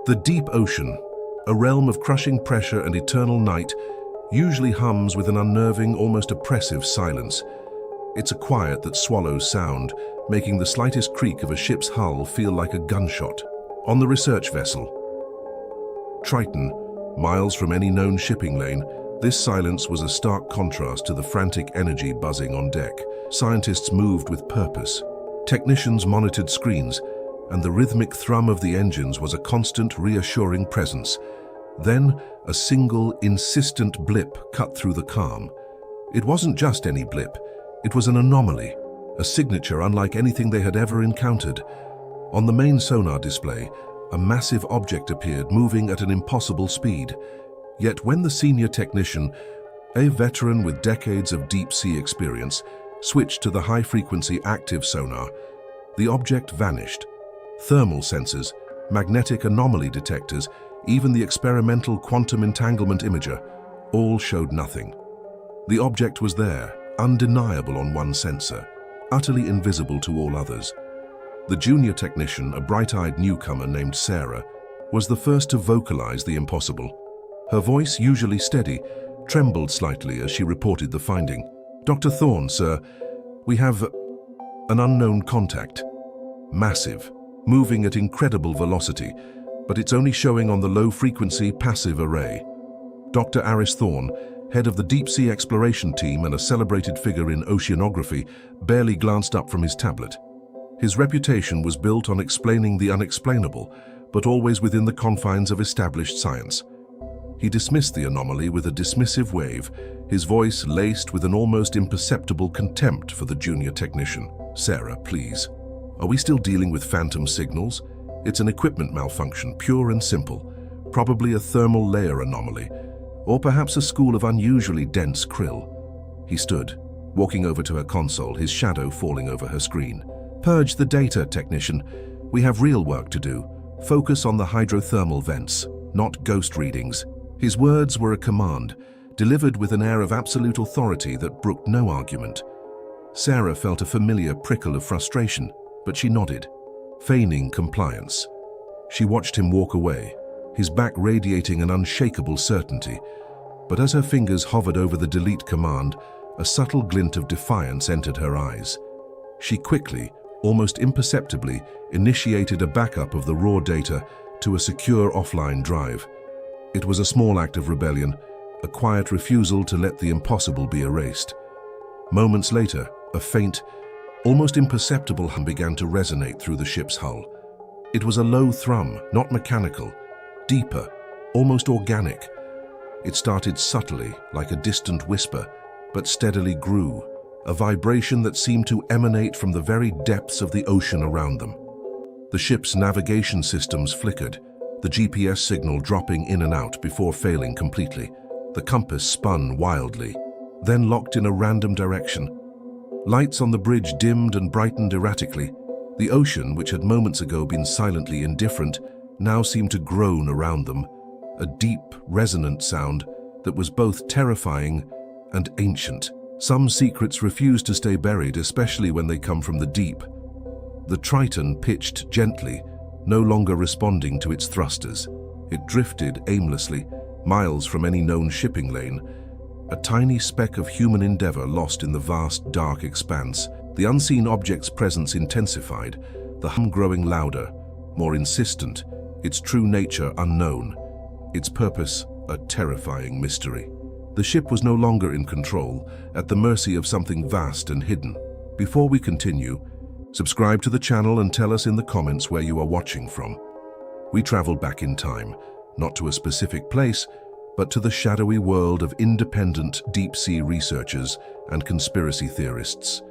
The deep ocean, a realm of crushing pressure and eternal night, usually hums with an unnerving, almost oppressive silence. It's a quiet that swallows sound, making the slightest creak of a ship's hull feel like a gunshot. On the research vessel, Triton, miles from any known shipping lane, this silence was a stark contrast to the frantic energy buzzing on deck. Scientists moved with purpose. Technicians monitored screens, and the rhythmic thrum of the engines was a constant, reassuring presence. Then, a single, insistent blip cut through the calm. It wasn't just any blip. It was an anomaly, a signature unlike anything they had ever encountered. On the main sonar display, a massive object appeared, moving at an impossible speed. Yet when the senior technician, a veteran with decades of deep-sea experience, switched to the high-frequency active sonar, the object vanished. Thermal sensors, magnetic anomaly detectors, even the experimental quantum entanglement imager, all showed nothing. The object was there, undeniable on one sensor, utterly invisible to all others. The junior technician, a bright-eyed newcomer named Sarah, was the first to vocalize the impossible. Her voice, usually steady, trembled slightly as she reported the finding. "Dr. Thorne, sir, we have an unknown contact. Massive, moving at incredible velocity, but it's only showing on the low-frequency passive array." Dr. Aris Thorne, head of the deep-sea exploration team and a celebrated figure in oceanography, barely glanced up from his tablet. His reputation was built on explaining the unexplainable, but always within the confines of established science. He dismissed the anomaly with a dismissive wave, his voice laced with an almost imperceptible contempt for the junior technician. "Sarah, please. Are we still dealing with phantom signals? It's an equipment malfunction, pure and simple. Probably a thermal layer anomaly, or perhaps a school of unusually dense krill." He stood, walking over to her console, his shadow falling over her screen. "Purge the data, technician. We have real work to do. Focus on the hydrothermal vents, not ghost readings." His words were a command, delivered with an air of absolute authority that brooked no argument. Sarah felt a familiar prickle of frustration, but she nodded, feigning compliance. She watched him walk away, his back radiating an unshakable certainty. But as her fingers hovered over the delete command, a subtle glint of defiance entered her eyes. She quickly, almost imperceptibly, initiated a backup of the raw data to a secure offline drive. It was a small act of rebellion, a quiet refusal to let the impossible be erased. Moments later, a faint, almost imperceptible hum began to resonate through the ship's hull. It was a low thrum, not mechanical, deeper, almost organic. It started subtly, like a distant whisper, but steadily grew, a vibration that seemed to emanate from the very depths of the ocean around them. The ship's navigation systems flickered, the GPS signal dropping in and out before failing completely. The compass spun wildly, then locked in a random direction. Lights on the bridge dimmed and brightened erratically. The ocean, which had moments ago been silently indifferent, now seemed to groan around them, a deep, resonant sound that was both terrifying and ancient. Some secrets refuse to stay buried, especially when they come from the deep. The Triton pitched gently, no longer responding to its thrusters. It drifted aimlessly, miles from any known shipping lane, a tiny speck of human endeavor lost in the vast, dark expanse. The unseen object's presence intensified, the hum growing louder, more insistent, its true nature unknown, its purpose a terrifying mystery. The ship was no longer in control, at the mercy of something vast and hidden. Before we continue, subscribe to the channel and tell us in the comments where you are watching from. We traveled back in time, not to a specific place, but to the shadowy world of independent deep-sea researchers and conspiracy theorists.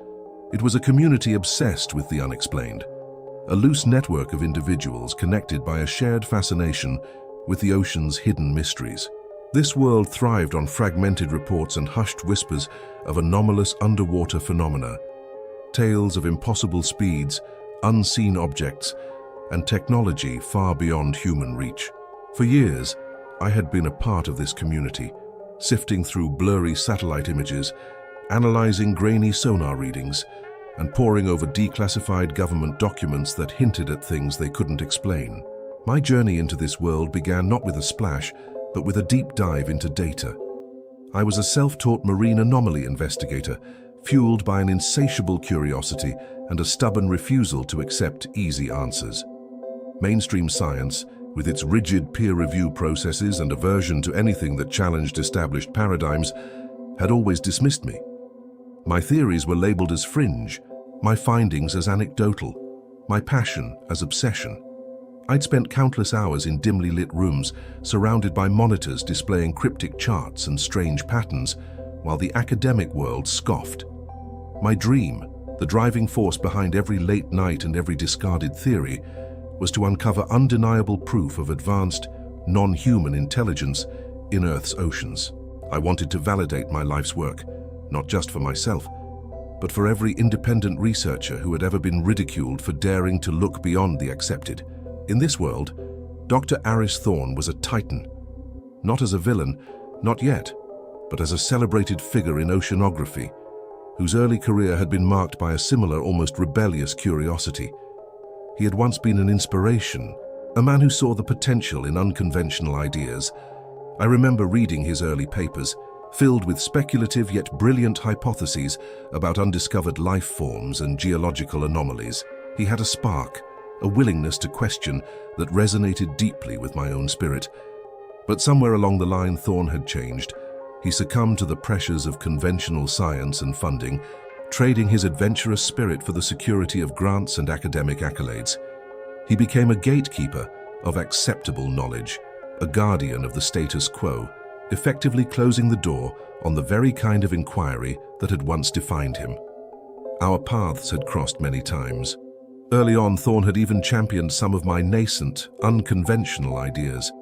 It was a community obsessed with the unexplained, a loose network of individuals connected by a shared fascination with the ocean's hidden mysteries. This world thrived on fragmented reports and hushed whispers of anomalous underwater phenomena, tales of impossible speeds, unseen objects, and technology far beyond human reach. For years, I had been a part of this community, sifting through blurry satellite images, analyzing grainy sonar readings, and poring over declassified government documents that hinted at things they couldn't explain. My journey into this world began not with a splash, but with a deep dive into data. I was a self-taught marine anomaly investigator, fueled by an insatiable curiosity and a stubborn refusal to accept easy answers. Mainstream science, with its rigid peer review processes and aversion to anything that challenged established paradigms, had always dismissed me. My theories were labeled as fringe, my findings as anecdotal, my passion as obsession. I'd spent countless hours in dimly lit rooms, surrounded by monitors displaying cryptic charts and strange patterns, while the academic world scoffed. My dream, the driving force behind every late night and every discarded theory, was to uncover undeniable proof of advanced, non-human intelligence in Earth's oceans. I wanted to validate my life's work, not just for myself, but for every independent researcher who had ever been ridiculed for daring to look beyond the accepted. In this world, Dr. Thorne was a Titan, not as a villain, not yet, but as a celebrated figure in oceanography, whose early career had been marked by a similar, almost rebellious curiosity. He had once been an inspiration, a man who saw the potential in unconventional ideas. I remember reading his early papers, filled with speculative yet brilliant hypotheses about undiscovered life forms and geological anomalies. He had a spark, a willingness to question that resonated deeply with my own spirit. But somewhere along the line, Thorne had changed. He succumbed to the pressures of conventional science and funding, trading his adventurous spirit for the security of grants and academic accolades. He became a gatekeeper of acceptable knowledge, a guardian of the status quo, effectively closing the door on the very kind of inquiry that had once defined him. Our paths had crossed many times. Early on, Thorne had even championed some of my nascent, unconventional ideas.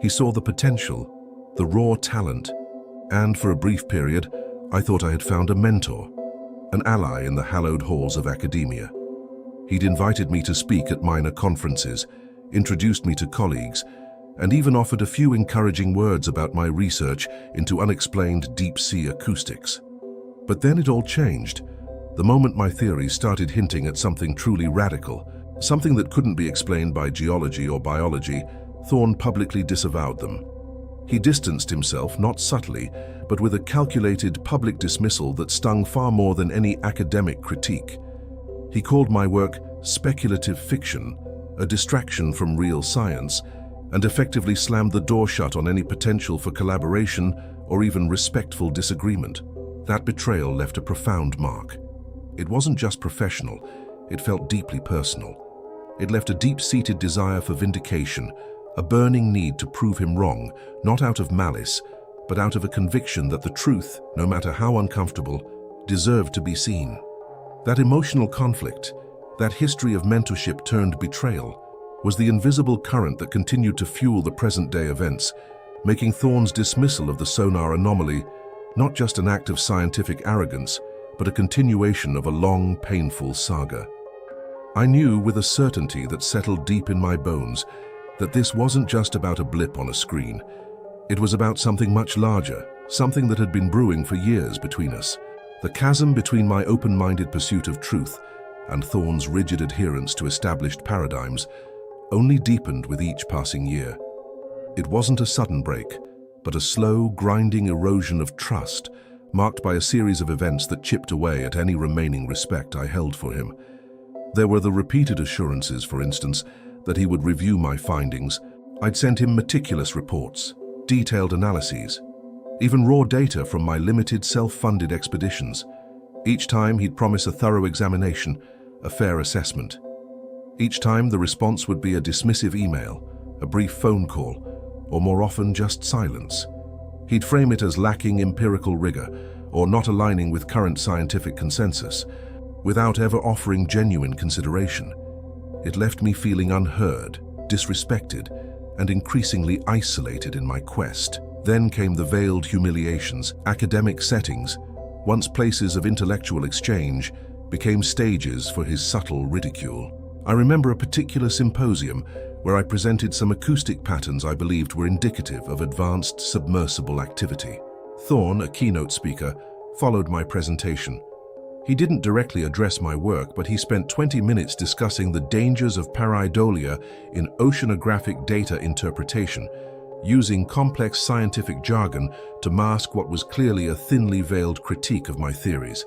He saw the potential, the raw talent, and for a brief period, I thought I had found a mentor, an ally in the hallowed halls of academia. He'd invited me to speak at minor conferences, introduced me to colleagues, and even offered a few encouraging words about my research into unexplained deep-sea acoustics. But then it all changed. The moment my theories started hinting at something truly radical, something that couldn't be explained by geology or biology, Thorne publicly disavowed them. He distanced himself, not subtly, but with a calculated public dismissal that stung far more than any academic critique. He called my work speculative fiction, a distraction from real science, and effectively slammed the door shut on any potential for collaboration or even respectful disagreement. That betrayal left a profound mark. It wasn't just professional, it felt deeply personal. It left a deep-seated desire for vindication, a burning need to prove him wrong, not out of malice, but out of a conviction that the truth, no matter how uncomfortable, deserved to be seen. That emotional conflict, that history of mentorship turned betrayal, was the invisible current that continued to fuel the present-day events, making Thorne's dismissal of the sonar anomaly not just an act of scientific arrogance, but a continuation of a long, painful saga. I knew with a certainty that settled deep in my bones that this wasn't just about a blip on a screen. It was about something much larger, something that had been brewing for years between us. The chasm between my open-minded pursuit of truth and Thorne's rigid adherence to established paradigms only deepened with each passing year. It wasn't a sudden break, but a slow, grinding erosion of trust, marked by a series of events that chipped away at any remaining respect I held for him. There were the repeated assurances, for instance, that he would review my findings. I'd sent him meticulous reports, detailed analyses, even raw data from my limited self-funded expeditions. Each time he'd promise a thorough examination, a fair assessment. Each time the response would be a dismissive email, a brief phone call, or more often just silence. He'd frame it as lacking empirical rigor or not aligning with current scientific consensus, without ever offering genuine consideration. It left me feeling unheard, disrespected, and increasingly isolated in my quest. Then came the veiled humiliations. Academic settings, once places of intellectual exchange, became stages for his subtle ridicule. I remember a particular symposium where I presented some acoustic patterns I believed were indicative of advanced submersible activity. Thorne, a keynote speaker, followed my presentation. He didn't directly address my work, but he spent 20 minutes discussing the dangers of pareidolia in oceanographic data interpretation, using complex scientific jargon to mask what was clearly a thinly veiled critique of my theories.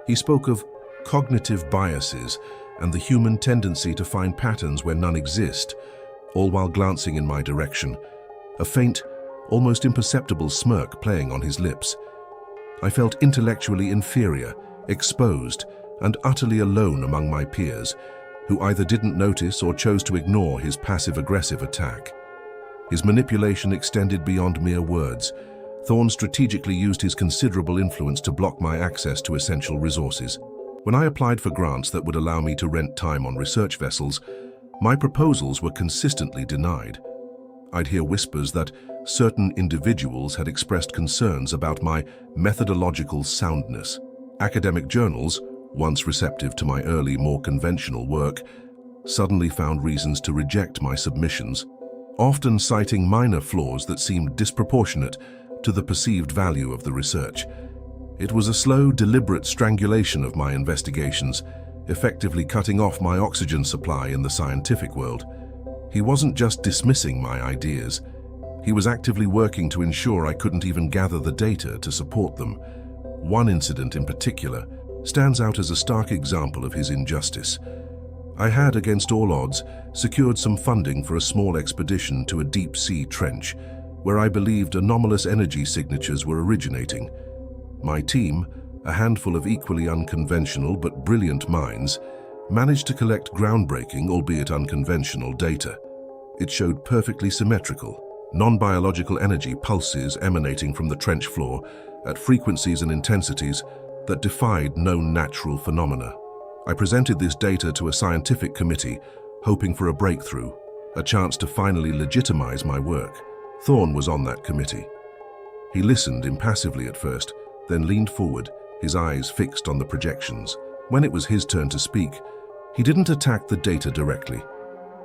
He spoke of cognitive biases and the human tendency to find patterns where none exist, all while glancing in my direction, a faint, almost imperceptible smirk playing on his lips. I felt intellectually inferior, exposed, and utterly alone among my peers, who either didn't notice or chose to ignore his passive-aggressive attack. His manipulation extended beyond mere words. Thorne strategically used his considerable influence to block my access to essential resources. When I applied for grants that would allow me to rent time on research vessels, my proposals were consistently denied. I'd hear whispers that certain individuals had expressed concerns about my methodological soundness. Academic journals, once receptive to my early, more conventional work, suddenly found reasons to reject my submissions, often citing minor flaws that seemed disproportionate to the perceived value of the research. It was a slow, deliberate strangulation of my investigations, effectively cutting off my oxygen supply in the scientific world. He wasn't just dismissing my ideas. He was actively working to ensure I couldn't even gather the data to support them. One incident in particular stands out as a stark example of his injustice. I had, against all odds, secured some funding for a small expedition to a deep-sea trench, where I believed anomalous energy signatures were originating. My team, a handful of equally unconventional but brilliant minds, managed to collect groundbreaking, albeit unconventional, data. It showed perfectly symmetrical, non-biological energy pulses emanating from the trench floor at frequencies and intensities that defied known natural phenomena. I presented this data to a scientific committee, hoping for a breakthrough, a chance to finally legitimize my work. Thorne was on that committee. He listened impassively at first, then leaned forward, his eyes fixed on the projections. When it was his turn to speak, he didn't attack the data directly.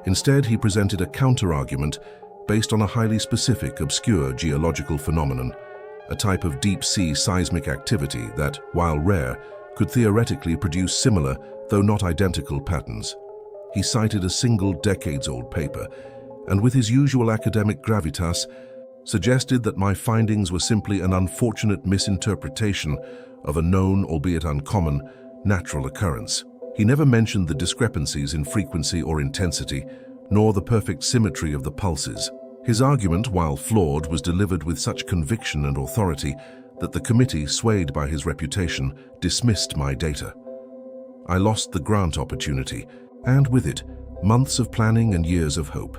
Instead, he presented a counter-argument based on a highly specific, obscure geological phenomenon, a type of deep-sea seismic activity that, while rare, could theoretically produce similar, though not identical, patterns. He cited a single decades-old paper, and with his usual academic gravitas, suggested that my findings were simply an unfortunate misinterpretation of a known, albeit uncommon, natural occurrence. He never mentioned the discrepancies in frequency or intensity, nor the perfect symmetry of the pulses. His argument, while flawed, was delivered with such conviction and authority that the committee, swayed by his reputation, dismissed my data. I lost the grant opportunity, and with it, months of planning and years of hope.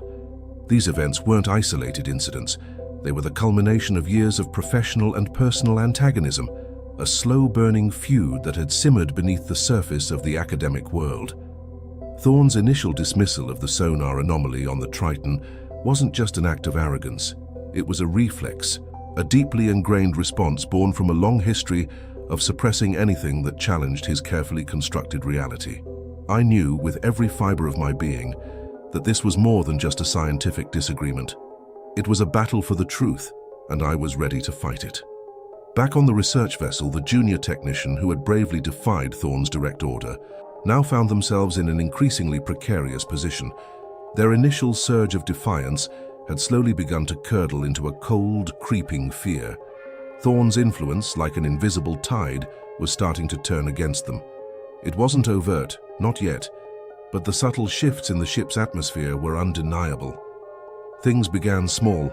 These events weren't isolated incidents. They were the culmination of years of professional and personal antagonism, a slow-burning feud that had simmered beneath the surface of the academic world. Thorne's initial dismissal of the sonar anomaly on the Triton wasn't just an act of arrogance. It was a reflex, a deeply ingrained response born from a long history of suppressing anything that challenged his carefully constructed reality. I knew with every fiber of my being that this was more than just a scientific disagreement. It was a battle for the truth, and I was ready to fight it. Back on the research vessel, the junior technician who had bravely defied Thorne's direct order now found themselves in an increasingly precarious position. Their initial surge of defiance had slowly begun to curdle into a cold, creeping fear. Thorne's influence, like an invisible tide, was starting to turn against them. It wasn't overt, not yet, but the subtle shifts in the ship's atmosphere were undeniable. Things began small.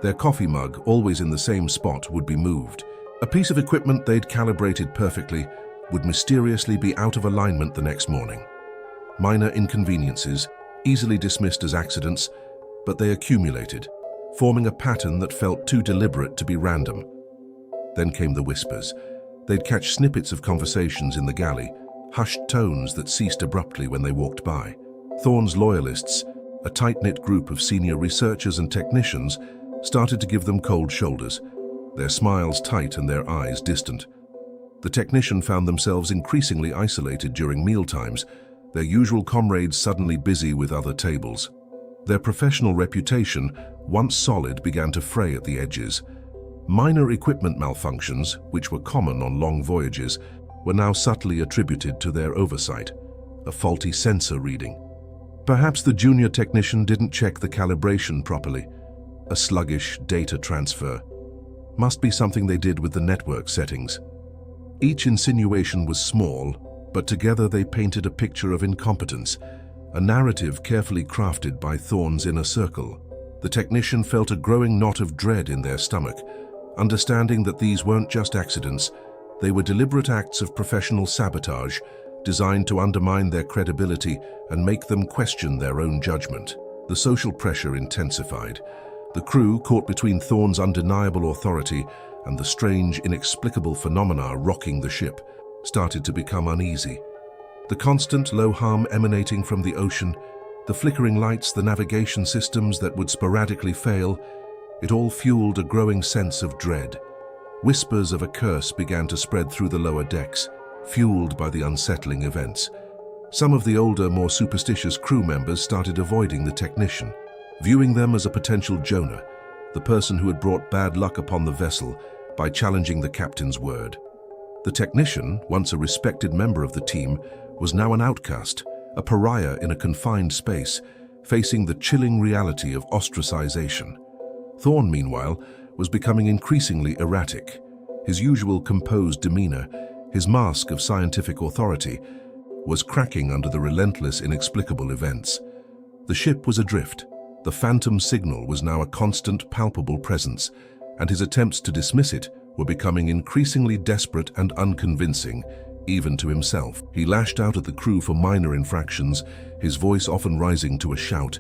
Their coffee mug, always in the same spot, would be moved. A piece of equipment they'd calibrated perfectly would mysteriously be out of alignment the next morning. Minor inconveniences, easily dismissed as accidents, but they accumulated, forming a pattern that felt too deliberate to be random. Then came the whispers. They'd catch snippets of conversations in the galley, hushed tones that ceased abruptly when they walked by. Thorne's loyalists, a tight-knit group of senior researchers and technicians, started to give them cold shoulders, their smiles tight and their eyes distant. The technician found themselves increasingly isolated during mealtimes, their usual comrades suddenly busy with other tables. Their professional reputation, once solid, began to fray at the edges. Minor equipment malfunctions, which were common on long voyages, were now subtly attributed to their oversight, a faulty sensor reading. Perhaps the junior technician didn't check the calibration properly. A sluggish data transfer. Must be something they did with the network settings. Each insinuation was small, but together they painted a picture of incompetence, a narrative carefully crafted by Thorne's inner circle. The technician felt a growing knot of dread in their stomach, understanding that these weren't just accidents, they were deliberate acts of professional sabotage, designed to undermine their credibility and make them question their own judgment. The social pressure intensified. The crew, caught between Thorne's undeniable authority and the strange, inexplicable phenomena rocking the ship, started to become uneasy. The constant low hum emanating from the ocean, the flickering lights, the navigation systems that would sporadically fail, it all fueled a growing sense of dread. Whispers of a curse began to spread through the lower decks, fueled by the unsettling events. Some of the older, more superstitious crew members started avoiding the technician, viewing them as a potential Jonah, the person who had brought bad luck upon the vessel by challenging the captain's word. The technician, once a respected member of the team, was now an outcast, a pariah in a confined space, facing the chilling reality of ostracization. Thorne, meanwhile, was becoming increasingly erratic. His usual composed demeanor, his mask of scientific authority, was cracking under the relentless, inexplicable events. The ship was adrift. The phantom signal was now a constant, palpable presence, and his attempts to dismiss it were becoming increasingly desperate and unconvincing, even to himself. He lashed out at the crew for minor infractions, his voice often rising to a shout.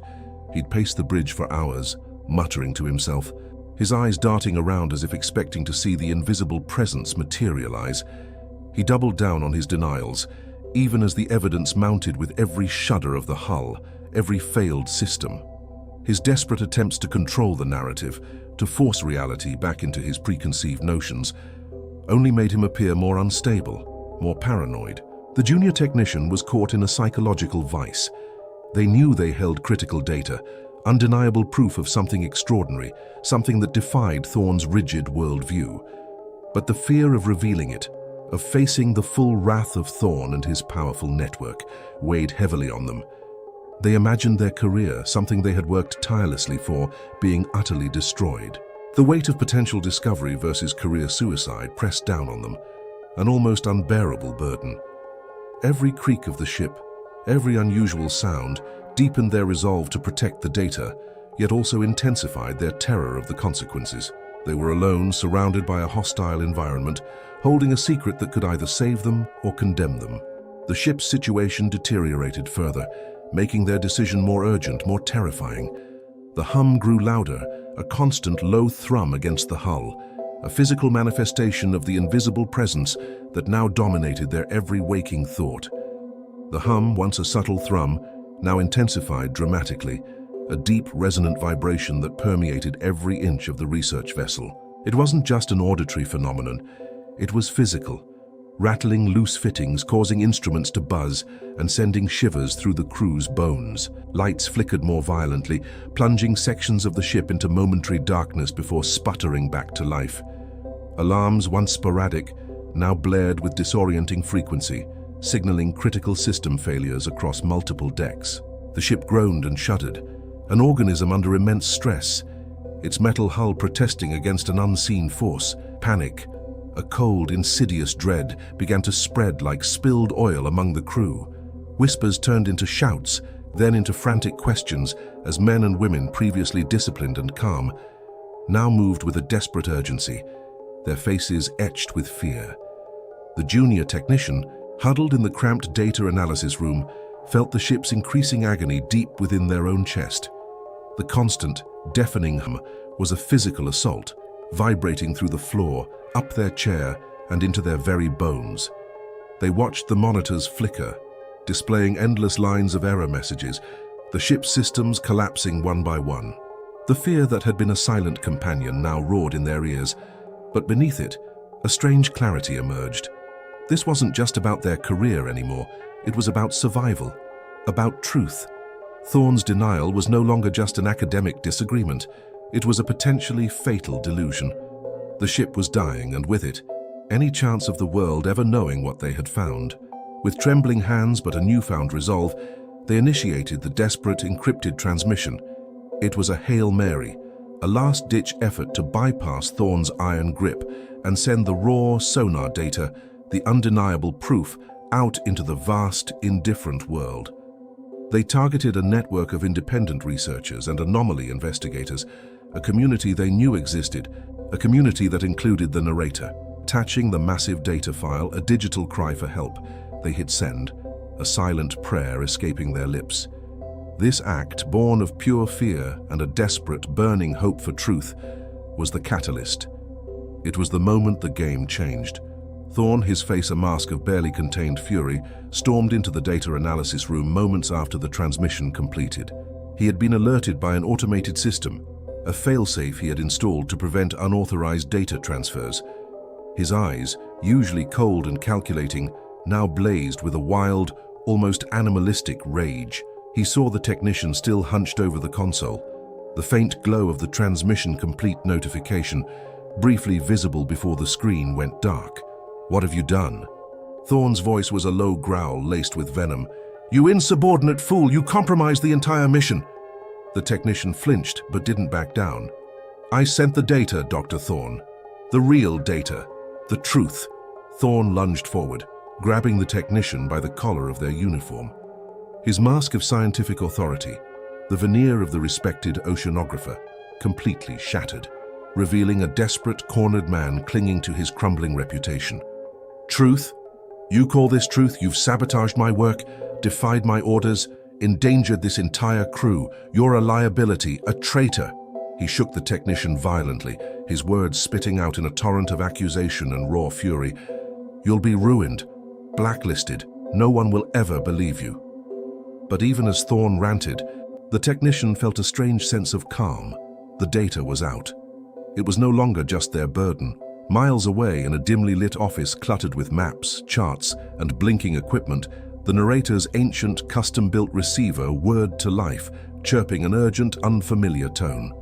He'd paced the bridge for hours, muttering to himself, his eyes darting around as if expecting to see the invisible presence materialize. He doubled down on his denials, even as the evidence mounted with every shudder of the hull, every failed system. His desperate attempts to control the narrative, to force reality back into his preconceived notions, only made him appear more unstable, more paranoid. The junior technician was caught in a psychological vice. They knew they held critical data, undeniable proof of something extraordinary, something that defied Thorne's rigid worldview. But the fear of revealing it, of facing the full wrath of Thorne and his powerful network, weighed heavily on them. They imagined their career, something they had worked tirelessly for, being utterly destroyed. The weight of potential discovery versus career suicide pressed down on them, an almost unbearable burden. Every creak of the ship, every unusual sound, deepened their resolve to protect the data, yet also intensified their terror of the consequences. They were alone, surrounded by a hostile environment, holding a secret that could either save them or condemn them. The ship's situation deteriorated further, making their decision more urgent, more terrifying. The hum grew louder, a constant low thrum against the hull, a physical manifestation of the invisible presence that now dominated their every waking thought. The hum, once a subtle thrum, now intensified dramatically, a deep, resonant vibration that permeated every inch of the research vessel. It wasn't just an auditory phenomenon, it was physical, rattling loose fittings, causing instruments to buzz and sending shivers through the crew's bones. Lights flickered more violently, plunging sections of the ship into momentary darkness before sputtering back to life. Alarms, once sporadic, now blared with disorienting frequency, signaling critical system failures across multiple decks. The ship groaned and shuddered, an organism under immense stress, its metal hull protesting against an unseen force. Panic, a cold, insidious dread, began to spread like spilled oil among the crew. Whispers turned into shouts, then into frantic questions as men and women previously disciplined and calm now moved with a desperate urgency, their faces etched with fear. The junior technician, huddled in the cramped data analysis room, felt the ship's increasing agony deep within their own chest. The constant, deafening hum was a physical assault, vibrating through the floor, up their chair, and into their very bones. They watched the monitors flicker, displaying endless lines of error messages, the ship's systems collapsing one by one. The fear that had been a silent companion now roared in their ears, but beneath it, a strange clarity emerged. This wasn't just about their career anymore, it was about survival, about truth. Thorne's denial was no longer just an academic disagreement, it was a potentially fatal delusion. The ship was dying, and with it, any chance of the world ever knowing what they had found. With trembling hands but a newfound resolve, they initiated the desperate encrypted transmission. It was a Hail Mary, a last-ditch effort to bypass Thorne's iron grip and send the raw sonar data, the undeniable proof, out into the vast, indifferent world. They targeted a network of independent researchers and anomaly investigators, a community they knew existed, a community that included the narrator. Attaching the massive data file, a digital cry for help, they hit send, a silent prayer escaping their lips. This act, born of pure fear and a desperate, burning hope for truth, was the catalyst. It was the moment the game changed. Thorne, his face a mask of barely contained fury, stormed into the data analysis room moments after the transmission completed. He had been alerted by an automated system, a failsafe he had installed to prevent unauthorized data transfers. His eyes, usually cold and calculating, now blazed with a wild, almost animalistic rage. He saw the technician still hunched over the console, the faint glow of the transmission complete notification, briefly visible before the screen went dark. "What have you done?" Thorne's voice was a low growl laced with venom. "You insubordinate fool, you compromised the entire mission." The technician flinched but didn't back down. "I sent the data, Dr. Thorne. The real data. The truth." Thorne lunged forward, grabbing the technician by the collar of their uniform. His mask of scientific authority, the veneer of the respected oceanographer, completely shattered, revealing a desperate, cornered man clinging to his crumbling reputation. "Truth? You call this truth? You've sabotaged my work, defied my orders, endangered this entire crew. You're a liability, a traitor." He shook the technician violently, his words spitting out in a torrent of accusation and raw fury. "You'll be ruined, blacklisted. No one will ever believe you." But even as Thorne ranted, the technician felt a strange sense of calm. The data was out. It was no longer just their burden. Miles away in a dimly lit office cluttered with maps, charts, and blinking equipment, the narrator's ancient, custom-built receiver whirred to life, chirping an urgent, unfamiliar tone.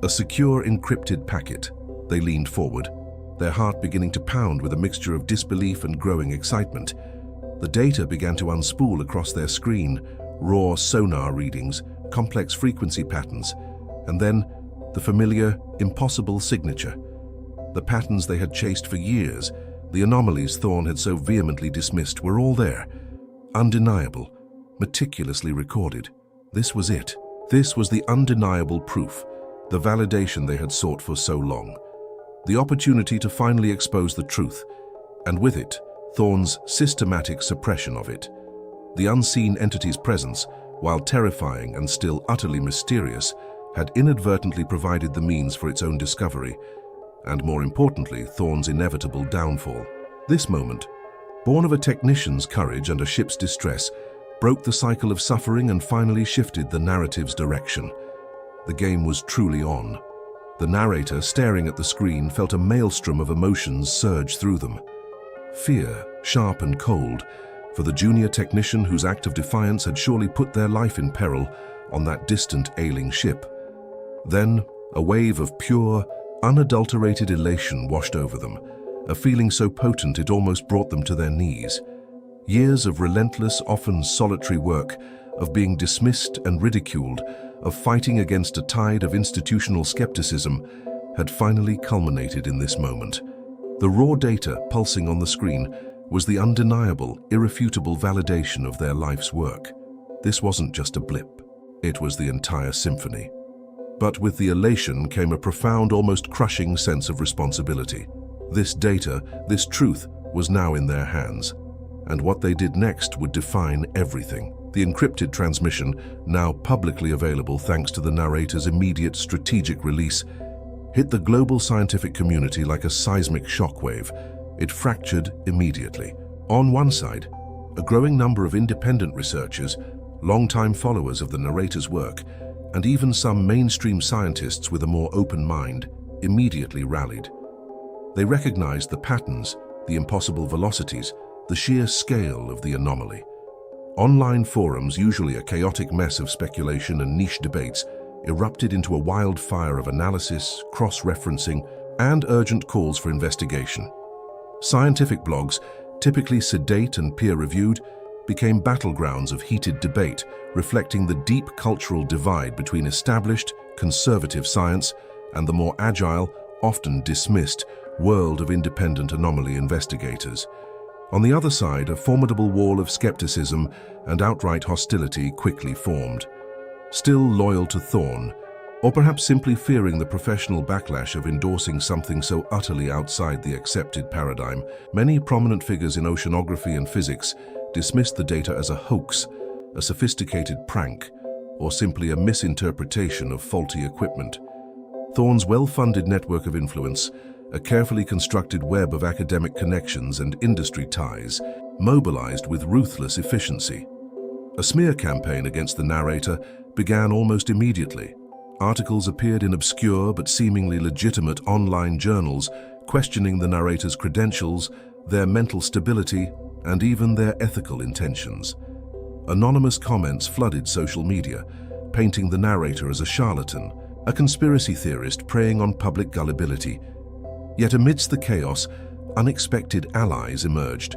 A secure, encrypted packet. They leaned forward, their heart beginning to pound with a mixture of disbelief and growing excitement. The data began to unspool across their screen, raw sonar readings, complex frequency patterns, and then the familiar, impossible signature. The patterns they had chased for years, the anomalies Thorne had so vehemently dismissed, were all there, undeniable, meticulously recorded. This was it. This was the undeniable proof, the validation they had sought for so long. The opportunity to finally expose the truth, and with it, Thorne's systematic suppression of it. The unseen entity's presence, while terrifying and still utterly mysterious, had inadvertently provided the means for its own discovery, and more importantly, Thorne's inevitable downfall. This moment, born of a technician's courage and a ship's distress, broke the cycle of suffering and finally shifted the narrative's direction. The game was truly on. The narrator, staring at the screen, felt a maelstrom of emotions surge through them. Fear, sharp and cold, for the junior technician whose act of defiance had surely put their life in peril on that distant ailing ship. Then, a wave of pure, unadulterated elation washed over them, a feeling so potent it almost brought them to their knees. Years of relentless, often solitary work, of being dismissed and ridiculed, of fighting against a tide of institutional skepticism, had finally culminated in this moment. The raw data pulsing on the screen was the undeniable, irrefutable validation of their life's work. This wasn't just a blip. It was the entire symphony. But with the elation came a profound, almost crushing sense of responsibility. This data, this truth, was now in their hands. And what they did next would define everything. The encrypted transmission, now publicly available thanks to the narrator's immediate strategic release, hit the global scientific community like a seismic shockwave. It fractured immediately. On one side, a growing number of independent researchers, longtime followers of the narrator's work, and even some mainstream scientists with a more open mind, immediately rallied. They recognized the patterns, the impossible velocities, the sheer scale of the anomaly. Online forums, usually a chaotic mess of speculation and niche debates, erupted into a wildfire of analysis, cross-referencing, and urgent calls for investigation. Scientific blogs, typically sedate and peer-reviewed, became battlegrounds of heated debate, reflecting the deep cultural divide between established, conservative science and the more agile, often dismissed, world of independent anomaly investigators. On the other side, a formidable wall of skepticism and outright hostility quickly formed. Still loyal to Thorne, or perhaps simply fearing the professional backlash of endorsing something so utterly outside the accepted paradigm, many prominent figures in oceanography and physics dismissed the data as a hoax, a sophisticated prank, or simply a misinterpretation of faulty equipment. Thorne's well-funded network of influence, a carefully constructed web of academic connections and industry ties, mobilized with ruthless efficiency. A smear campaign against the narrator began almost immediately. Articles appeared in obscure but seemingly legitimate online journals, questioning the narrator's credentials, their mental stability, and even their ethical intentions. Anonymous comments flooded social media, painting the narrator as a charlatan, a conspiracy theorist preying on public gullibility. Yet amidst the chaos, unexpected allies emerged.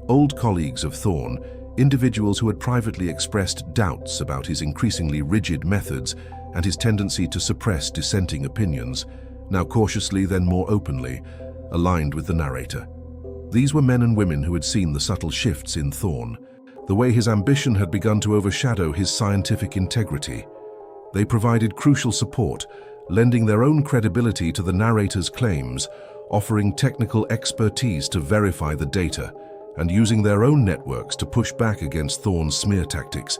Old colleagues of Thorne, individuals who had privately expressed doubts about his increasingly rigid methods and his tendency to suppress dissenting opinions, now cautiously then more openly, aligned with the narrator. These were men and women who had seen the subtle shifts in Thorne, the way his ambition had begun to overshadow his scientific integrity. They provided crucial support, lending their own credibility to the narrator's claims, offering technical expertise to verify the data, and using their own networks to push back against Thorne's smear tactics.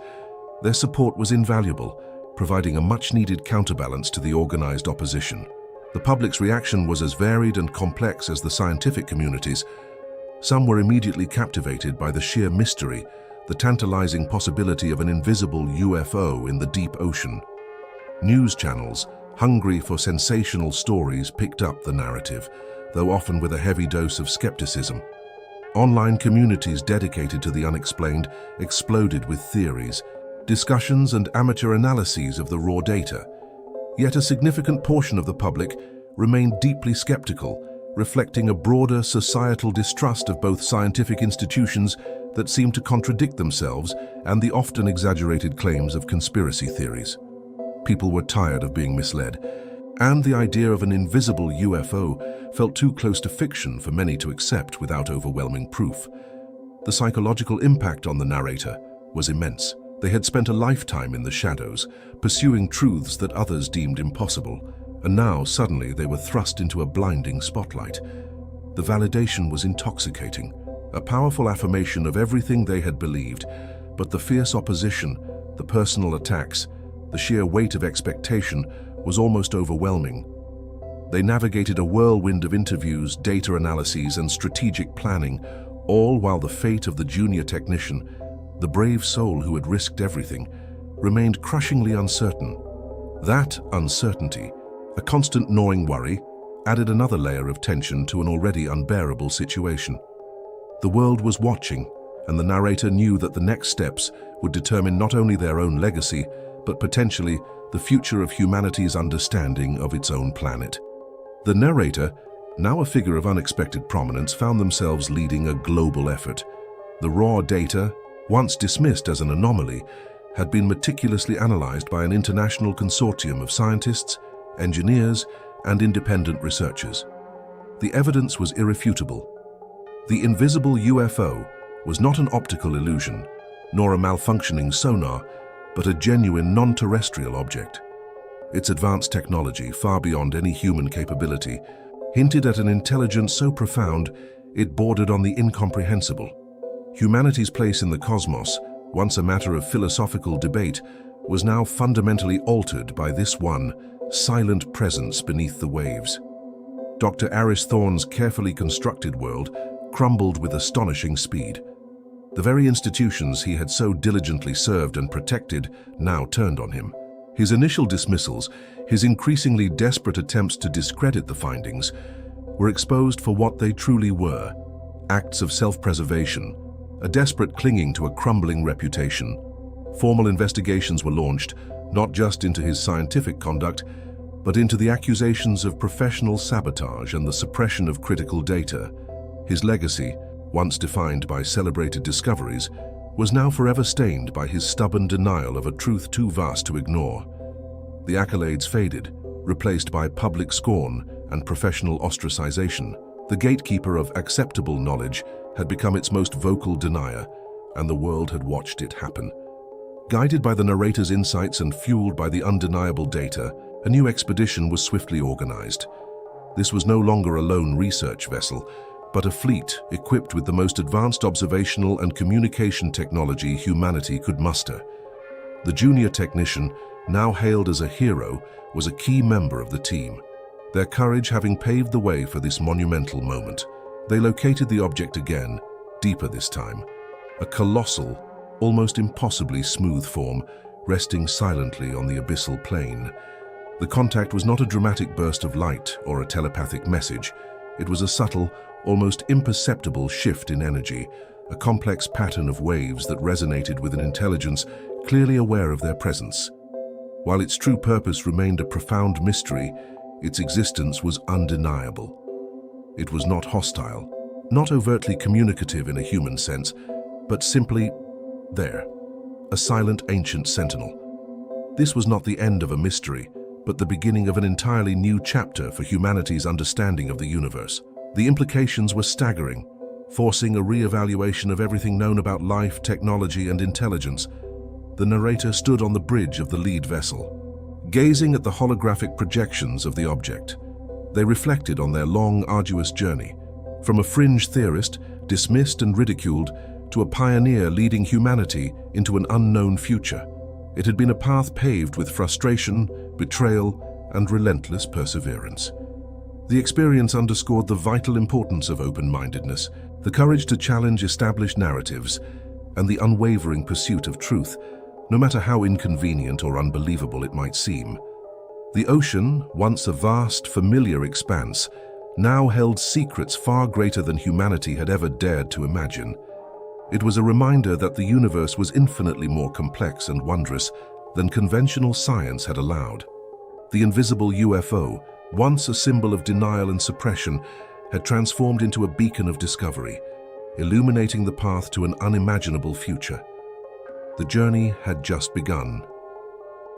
Their support was invaluable, providing a much-needed counterbalance to the organized opposition. The public's reaction was as varied and complex as the scientific community's. Some were immediately captivated by the sheer mystery, the tantalizing possibility of an invisible UFO in the deep ocean. News channels, hungry for sensational stories, picked up the narrative, though often with a heavy dose of skepticism. Online communities dedicated to the unexplained exploded with theories, discussions and amateur analyses of the raw data. Yet a significant portion of the public remained deeply skeptical, reflecting a broader societal distrust of both scientific institutions that seemed to contradict themselves and the often exaggerated claims of conspiracy theories. People were tired of being misled, and the idea of an invisible UFO felt too close to fiction for many to accept without overwhelming proof. The psychological impact on the narrator was immense. They had spent a lifetime in the shadows, pursuing truths that others deemed impossible, and now suddenly they were thrust into a blinding spotlight. The validation was intoxicating, a powerful affirmation of everything they had believed, but the fierce opposition, the personal attacks, the sheer weight of expectation was almost overwhelming. They navigated a whirlwind of interviews, data analyses, and strategic planning, all while the fate of the junior technician, the brave soul who had risked everything, remained crushingly uncertain. That uncertainty, a constant gnawing worry, added another layer of tension to an already unbearable situation. The world was watching, and the narrator knew that the next steps would determine not only their own legacy, but potentially the future of humanity's understanding of its own planet. The narrator, now a figure of unexpected prominence, found themselves leading a global effort. The raw data, once dismissed as an anomaly, had been meticulously analyzed by an international consortium of scientists, engineers, and independent researchers. The evidence was irrefutable. The invisible UFO was not an optical illusion, nor a malfunctioning sonar, but a genuine non-terrestrial object. Its advanced technology, far beyond any human capability, hinted at an intelligence so profound it bordered on the incomprehensible. Humanity's place in the cosmos, once a matter of philosophical debate, was now fundamentally altered by this one silent presence beneath the waves. Dr. Aris Thorne's carefully constructed world crumbled with astonishing speed. The very institutions he had so diligently served and protected now turned on him. His initial dismissals, his increasingly desperate attempts to discredit the findings, were exposed for what they truly were: acts of self-preservation, a desperate clinging to a crumbling reputation. Formal investigations were launched, not just into his scientific conduct, but into the accusations of professional sabotage and the suppression of critical data. His legacy, once defined by celebrated discoveries, was now forever stained by his stubborn denial of a truth too vast to ignore. The accolades faded, replaced by public scorn and professional ostracization. The gatekeeper of acceptable knowledge had become its most vocal denier, and the world had watched it happen. Guided by the narrator's insights and fueled by the undeniable data, a new expedition was swiftly organized. This was no longer a lone research vessel, but a fleet equipped with the most advanced observational and communication technology humanity could muster. The junior technician, now hailed as a hero, was a key member of the team, their courage having paved the way for this monumental moment. They located the object again, deeper this time, a colossal, almost impossibly smooth form, resting silently on the abyssal plain. The contact was not a dramatic burst of light or a telepathic message. It was a subtle, almost imperceptible shift in energy, a complex pattern of waves that resonated with an intelligence clearly aware of their presence. While its true purpose remained a profound mystery, its existence was undeniable. It was not hostile, not overtly communicative in a human sense, but simply there, a silent ancient sentinel. This was not the end of a mystery, but the beginning of an entirely new chapter for humanity's understanding of the universe. The implications were staggering, forcing a re-evaluation of everything known about life, technology, and intelligence. The narrator stood on the bridge of the lead vessel, gazing at the holographic projections of the object. They reflected on their long, arduous journey, from a fringe theorist, dismissed and ridiculed, to a pioneer leading humanity into an unknown future. It had been a path paved with frustration, betrayal, and relentless perseverance. The experience underscored the vital importance of open-mindedness, the courage to challenge established narratives, and the unwavering pursuit of truth, no matter how inconvenient or unbelievable it might seem. The ocean, once a vast, familiar expanse, now held secrets far greater than humanity had ever dared to imagine. It was a reminder that the universe was infinitely more complex and wondrous than conventional science had allowed. The invisible UFO, once a symbol of denial and suppression, had transformed into a beacon of discovery, illuminating the path to an unimaginable future. The journey had just begun,